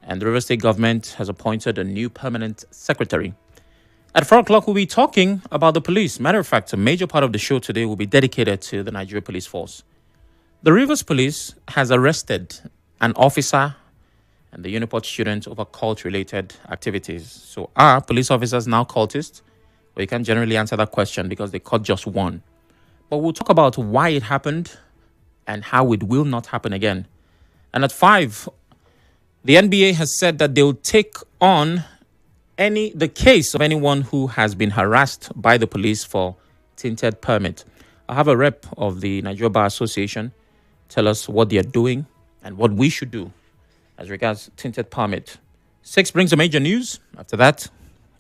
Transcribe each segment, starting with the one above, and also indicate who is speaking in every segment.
Speaker 1: and the River State government has appointed a new permanent secretary. At 4 o'clock, we'll be talking about the police. Matter of fact, a major part of the show today will be dedicated to the Nigeria Police Force. The Rivers Police has arrested an officer and the Uniport student over cult-related activities. So are police officers now cultists? Well, you can't generally answer that question because they caught just one. But we'll talk about why it happened and how it will not happen again. And at 5, the NBA has said that they'll take on the case of anyone who has been harassed by the police for tinted permit. I have a rep of the Nigeria Bar Association tell us what they are doing and what we should do as regards tinted permit. 6 brings the major news. After that,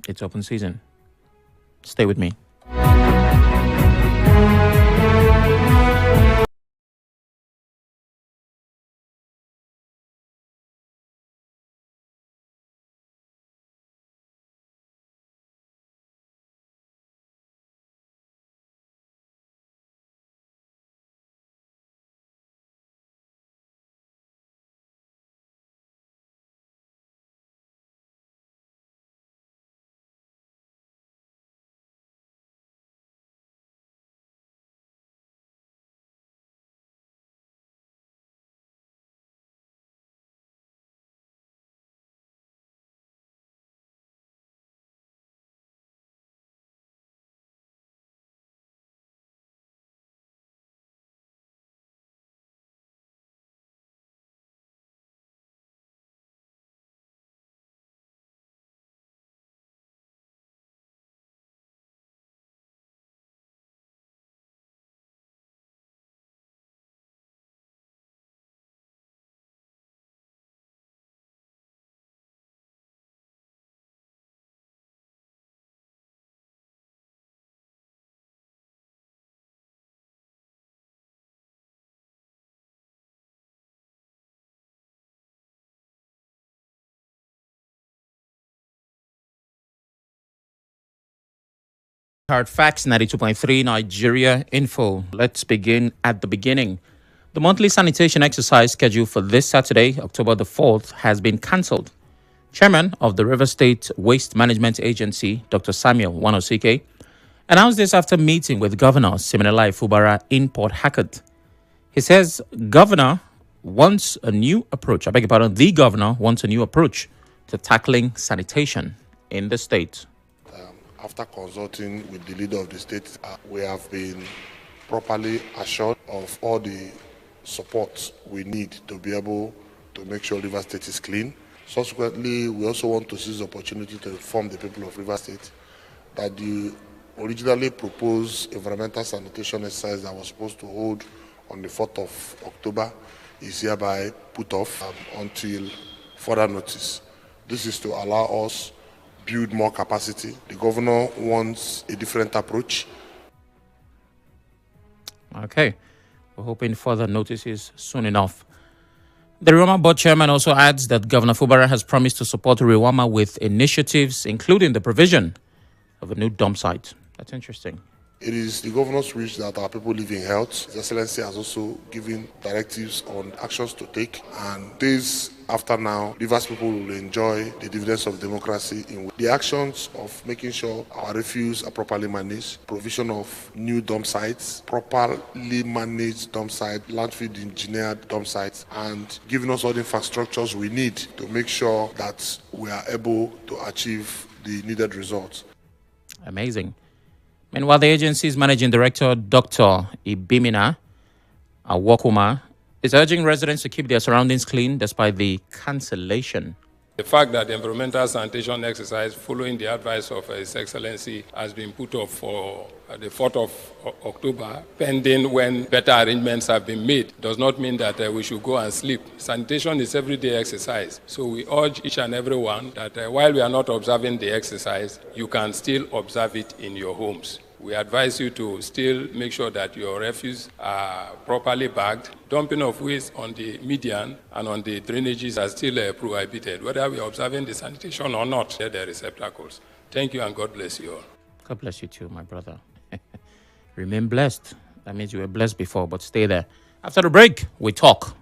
Speaker 1: it's open season. Stay with me. Hard Facts 92.3 Nigeria Info. Let's begin at the beginning. The monthly sanitation exercise scheduled for this Saturday, October the 4th, has been cancelled. Chairman of the River State Waste Management Agency, Dr. Samuel Wanosike, announced this after meeting with Governor Siminalayi Fubara in Port Harcourt. He says Governor wants a new approach. The governor wants a new approach to tackling sanitation in the state.
Speaker 2: After consulting with the leader of the state, we have been properly assured of all the support we need to be able to make sure River State is clean. Subsequently, we also want to seize the opportunity to inform the people of River State that the originally proposed environmental sanitation exercise that was supposed to hold on the 4th of October is hereby put off until further notice. This is to allow us build more capacity. The governor wants a different approach.
Speaker 1: Okay. We're hoping further notices soon enough. The Rewama Board Chairman also adds that Governor Fubara has promised to support Rewama with initiatives, including the provision of a new dump site. That's interesting.
Speaker 2: It is the governor's wish that our people live in health. His Excellency has also given directives on actions to take. And days after now, Rivers people will enjoy the dividends of democracy in the actions of making sure our refuse are properly managed, provision of new dump sites, properly managed dump sites, landfill engineered dump sites, and giving us all the infrastructures we need to make sure that we are able to achieve the needed results.
Speaker 1: Amazing. Meanwhile, the agency's managing director, Dr. Ibimina Awokuma, is urging residents to keep their surroundings clean despite the cancellation.
Speaker 3: The fact that the environmental sanitation exercise following the advice of His Excellency has been put off for the 4th of October, pending when better arrangements have been made, does not mean that we should go and sleep. Sanitation is everyday exercise. So we urge each and every one that while we are not observing the exercise, you can still observe it in your homes. We advise you to still make sure that your refuse are properly bagged. Dumping of waste on the median and on the drainages are still prohibited, whether we are observing the sanitation or not. They're the receptacles. Thank you and God bless you all.
Speaker 1: God bless you too, my brother. Remain blessed. That means you were blessed before, but stay there. After the break, we talk.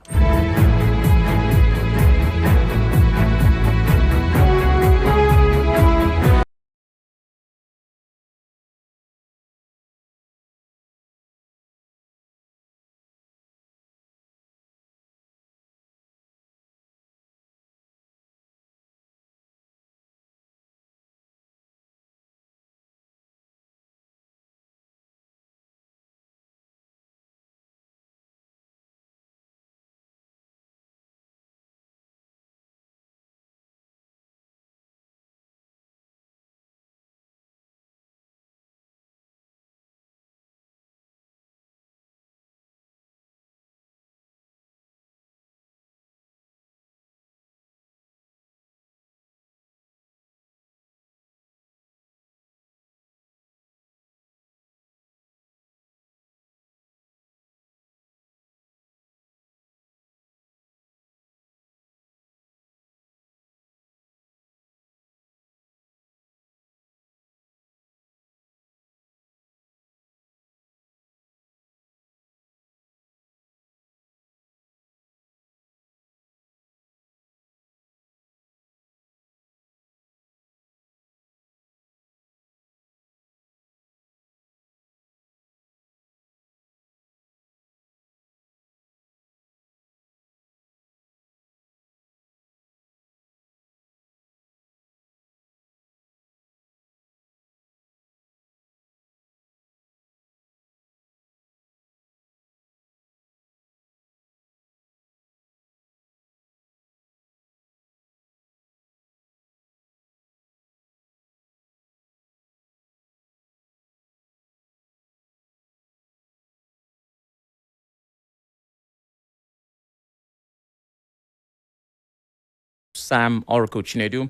Speaker 1: Sam Chinedu.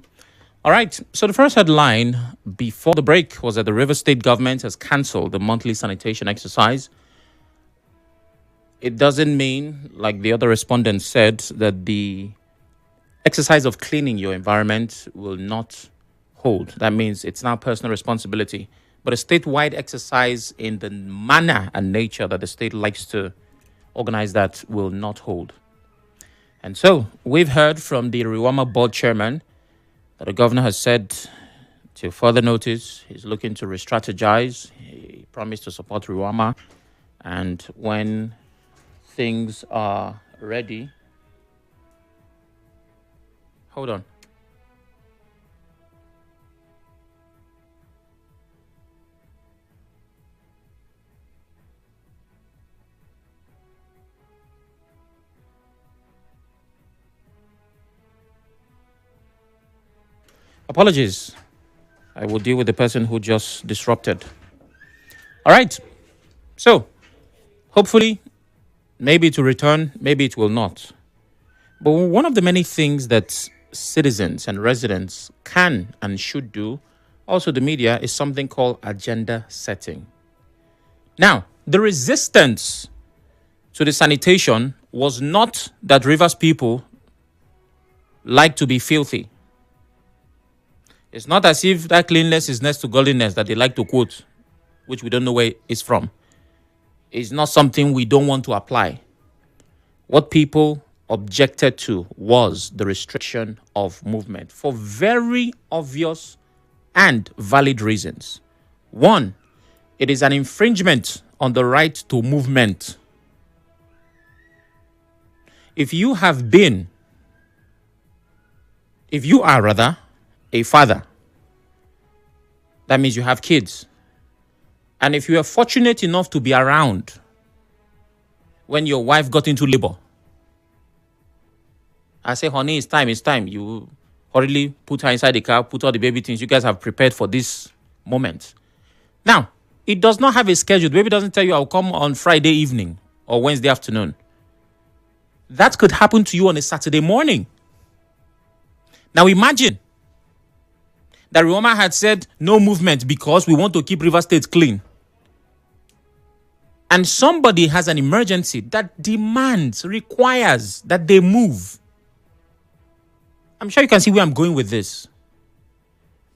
Speaker 1: All right, so the first headline before the break was that the Rivers State government has cancelled the monthly sanitation exercise. It doesn't mean, like the other respondents said, that the exercise of cleaning your environment will not hold. That means it's now personal responsibility. But a statewide exercise in the manner and nature that the state likes to organize that will not hold. And so we've heard from the Riwama board chairman that the governor has said till further notice he's looking to re-strategize. He promised to support Riwama. And when things are ready... Hold on. Apologies. I will deal with the person who just disrupted. All right. So, hopefully, maybe it will return, maybe it will not. But one of the many things that citizens and residents can and should do, also the media, is something called agenda setting. Now, the resistance to the sanitation was not that Rivers people like to be filthy. It's not as if that cleanliness is next to godliness that they like to quote, which we don't know where it's from. It's not something we don't want to apply. What people objected to was the restriction of movement for very obvious and valid reasons. One, it is an infringement on the right to movement. If you are a father, that means you have kids. And if you are fortunate enough to be around when your wife got into labor, I say, honey, it's time. You hurriedly put her inside the car, put all the baby things. You guys have prepared for this moment. Now, it does not have a schedule. The baby doesn't tell you, I'll come on Friday evening or Wednesday afternoon. That could happen to you on a Saturday morning. Now, imagine that Riwama had said no movement because we want to keep River State clean. And somebody has an emergency that requires that they move. I'm sure you can see where I'm going with this.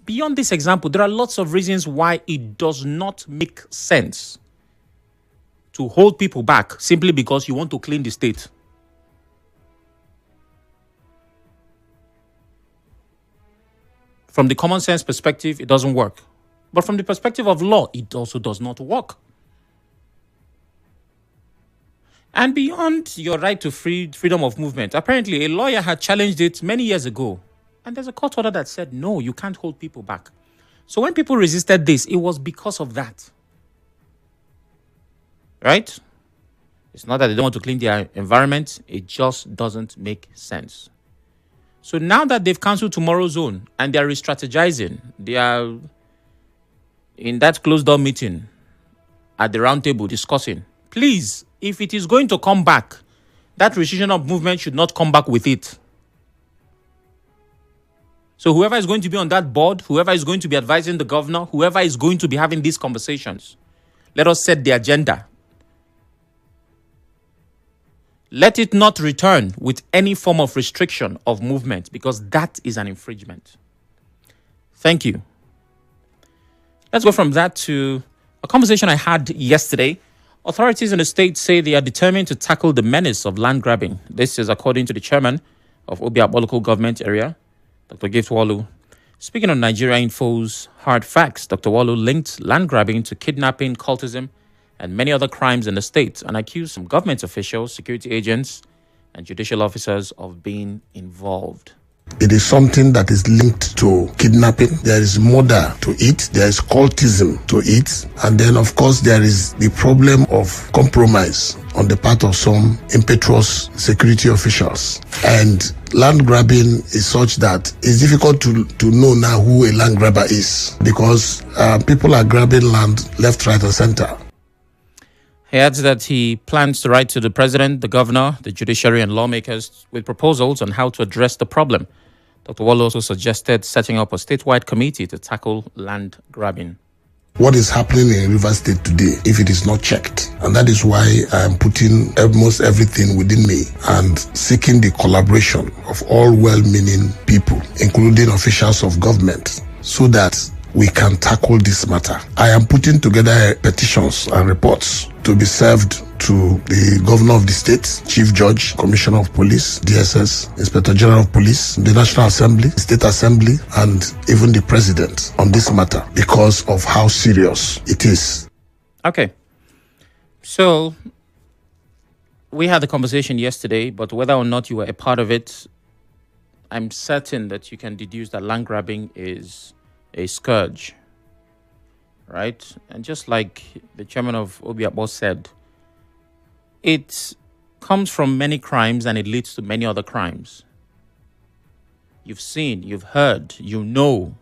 Speaker 1: Beyond this example, there are lots of reasons why it does not make sense to hold people back simply because you want to clean the state. From the common sense perspective, it doesn't work. But from the perspective of law, it also does not work. And beyond your right to freedom of movement, apparently a lawyer had challenged it many years ago. And there's a court order that said, no, you can't hold people back. So when people resisted this, it was because of that. Right? It's not that they don't want to clean their environment. It just doesn't make sense. So now that they've cancelled tomorrow's zone and they are re-strategizing, they are in that closed-door meeting at the round table discussing, please, if it is going to come back, that restriction of movement should not come back with it. So whoever is going to be on that board, whoever is going to be advising the governor, whoever is going to be having these conversations, let us set the agenda. Let it not return with any form of restriction of movement because that is an infringement. Thank you. Let's go from that to a conversation I had yesterday. Authorities in the state say they are determined to tackle the menace of land grabbing. This is according to the chairman of Obio local government area, Dr. Govt. Speaking on Nigeria Info's Hard Facts, Dr. Walu linked land grabbing to kidnapping, cultism, and many other crimes in the state and accused some government officials, security agents, and judicial officers of being involved.
Speaker 4: It is something that is linked to kidnapping. There is murder to it. There is cultism to it. And then, of course, there is the problem of compromise on the part of some impetuous security officials. And land grabbing is such that it's difficult to know now who a land grabber is because people are grabbing land left, right, and center.
Speaker 1: He adds that he plans to write to the president, the governor, the judiciary, and lawmakers with proposals on how to address the problem. Dr. Wall also suggested setting up a statewide committee to tackle land grabbing.
Speaker 4: What is happening in Rivers State today, if it is not checked? And that is why I am putting almost everything within me and seeking the collaboration of all well-meaning people, including officials of government, so that we can tackle this matter. I am putting together petitions and reports to be served to the governor of the state, chief judge, commissioner of police, DSS, inspector general of police, the National Assembly, state assembly, and even the president on this matter because of how serious it is.
Speaker 1: Okay. So we had the conversation yesterday, but whether or not you were a part of it, I'm certain that you can deduce that land grabbing is a scourge, right? And just like the chairman of Obio said, it comes from many crimes and it leads to many other crimes. You've seen, you've heard, you know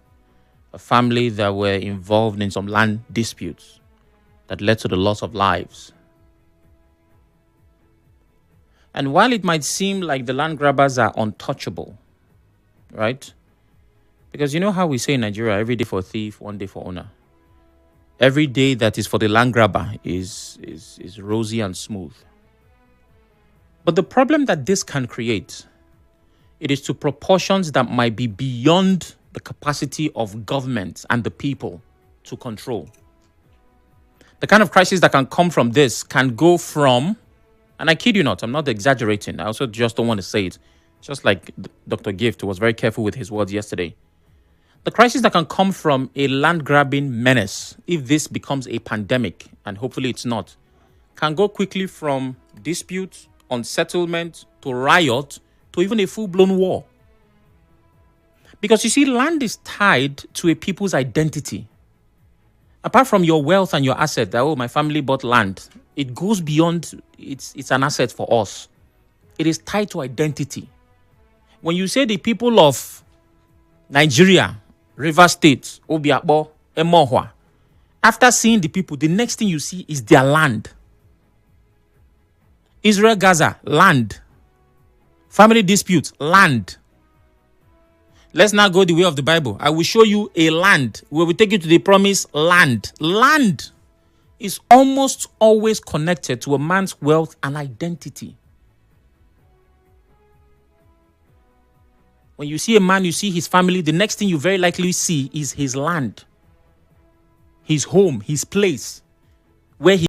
Speaker 1: a family that were involved in some land disputes that led to the loss of lives. And while it might seem like the land grabbers are untouchable, right? Because you know how we say in Nigeria, every day for a thief, one day for owner. Every day that is for the land grabber is rosy and smooth. But the problem that this can create, it is to proportions that might be beyond the capacity of government and the people to control. The kind of crisis that can come from this can go from, and I kid you not, I'm not exaggerating. I also just don't want to say it. Just like Dr. Govt was very careful with his words yesterday. The crisis that can come from a land-grabbing menace, if this becomes a pandemic, and hopefully it's not, can go quickly from dispute, unsettlement, to riot, to even a full-blown war. Because you see, land is tied to a people's identity. Apart from your wealth and your asset, that, oh, my family bought land, it goes beyond, it's an asset for us. It is tied to identity. When you say the people of Nigeria, Rivers State, Obio, Emohua, after seeing the people, the next thing you see is their land. Israel, Gaza, land. Family disputes, land. Let's now go the way of the Bible. I will show you a land where we take you to the promised land. Land is almost always connected to a man's wealth and identity. When you see a man, you see his family, the next thing you very likely see is his land, his home, his place, where he